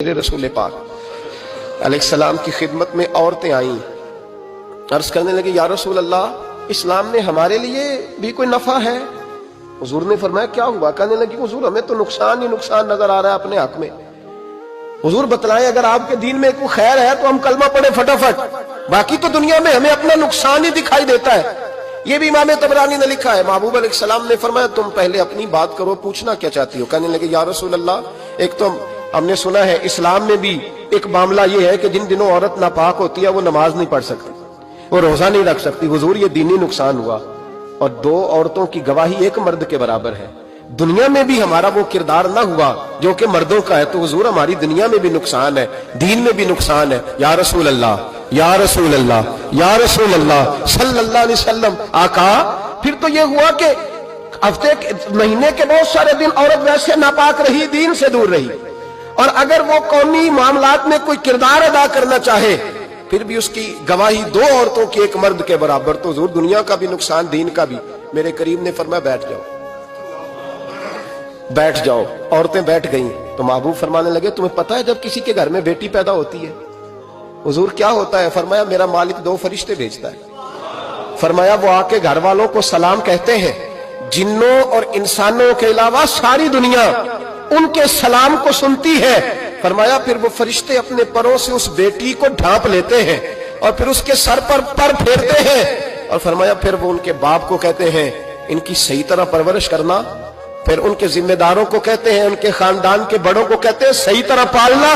रसूल पाक अलैहिस्सलाम की खिदमत में औरतें आईं, अर्ज करने लगी या रसूल अल्लाह, इस्लाम में हमारे लिए भी कोई नफा है? हुजूर ने फरमाया क्या हुआ? कहने लगी हुजूर हमें तो नुकसान ही नुकसान नजर आ रहा है अपने हक में। हुजूर बतलाएं अगर आपके दीन में कोई खैर है तो हम कलमा पढ़े फटाफट, बाकी तो दुनिया में हमें अपना नुकसान ही दिखाई देता है। ये भी इमाम तबरानी ने लिखा है। महबूब अलैहिस्सलाम ने फरमाया तुम पहले अपनी बात करो, पूछना क्या चाहती हो? कहने लगे या रसूल अल्लाह, एक तो हमने सुना है इस्लाम में भी एक मामला ये है कि जिन दिनों औरत नापाक होती है वो नमाज नहीं पढ़ सकती, वो रोजा नहीं रख सकती। हुजूर ये दीनी नुकसान हुआ, और दो औरतों की गवाही एक मर्द के बराबर है। दुनिया में भी हमारा वो किरदार ना हुआ जो कि मर्दों का है, तो हुजूर हमारी दुनिया में भी नुकसान है, दीन में भी नुकसान है। या रसूल अल्लाह, या रसूल अल्लाह, या रसूल अल्लाह सल्लल्लाहु अलैहि वसल्लम। आका फिर तो ये हुआ कि हफ्ते महीने के बहुत सारे दिन औरत वैसे नापाक रही, दीन से दूर रही, और अगर वो कौमी मामलात में कोई किरदार अदा करना चाहे फिर भी उसकी गवाही दो औरतों की एक मर्द के बराबर। तो हुजूर दुनिया का भी नुकसान, दीन का भी। मेरे करीम ने फरमाया बैठ जाओ, बैठ जाओ। औरतें बैठ गईं तो महबूब फरमाने लगे तुम्हें पता है जब किसी के घर में बेटी पैदा होती है हुजूर क्या होता है? फरमाया मेरा मालिक दो फरिश्ते भेजता है। फरमाया वो आके घर वालों को सलाम कहते हैं, जिन्नों और इंसानों के अलावा सारी दुनिया उनके सलाम को सुनती है। फरमाया फिर वो फरिश्ते अपने परों से उस बेटी को ढांप लेते हैं और फिर उसके सर पर फेरते हैं, और फरमाया फिर वो उनके बाप को कहते हैं इनकी सही तरह परवरिश करना। फिर उनके जिम्मेदारों को कहते हैं, उनके खानदान के बड़ों को कहते हैं सही तरह पालना।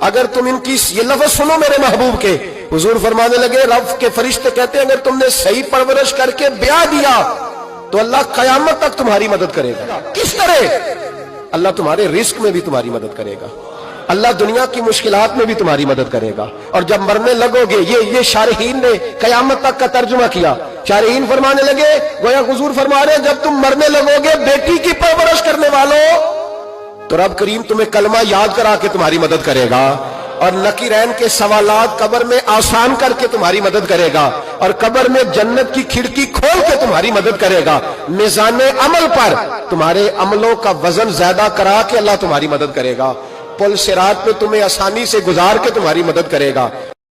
अगर तुम इनकी ये लफ्ज सुनो मेरे महबूब के, हुजूर फरमाने लगे रब के फरिश्ते कहते हैं अगर तुमने सही परवरिश करके ब्याह दिया तो अल्लाह कयामत तक तुम्हारी मदद करेगा। किस तरह? अल्लाह तुम्हारे रिस्क में भी तुम्हारी मदद करेगा, अल्लाह दुनिया की मुश्किलात में भी तुम्हारी मदद करेगा। और जब मरने लगोगे, ये शारहीन ने कयामत तक का तर्जुमा किया। शारहीन फरमाने लगे गोया हुजूर फरमा रहे जब तुम मरने लगोगे बेटी की परवरिश करने वालों, तो रब करीम तुम्हें कलमा याद करा के तुम्हारी मदद करेगा, और नकीरैन के सवालात कब्र में आसान करके तुम्हारी मदद करेगा, और कब्र में जन्नत की खिड़की खोल के तुम्हारी मदद करेगा। मिजान अमल पर तुम्हारे अमलों का वजन ज्यादा करा के अल्लाह तुम्हारी मदद करेगा। पुल सिरात पे तुम्हें आसानी से गुजार के तुम्हारी मदद करेगा।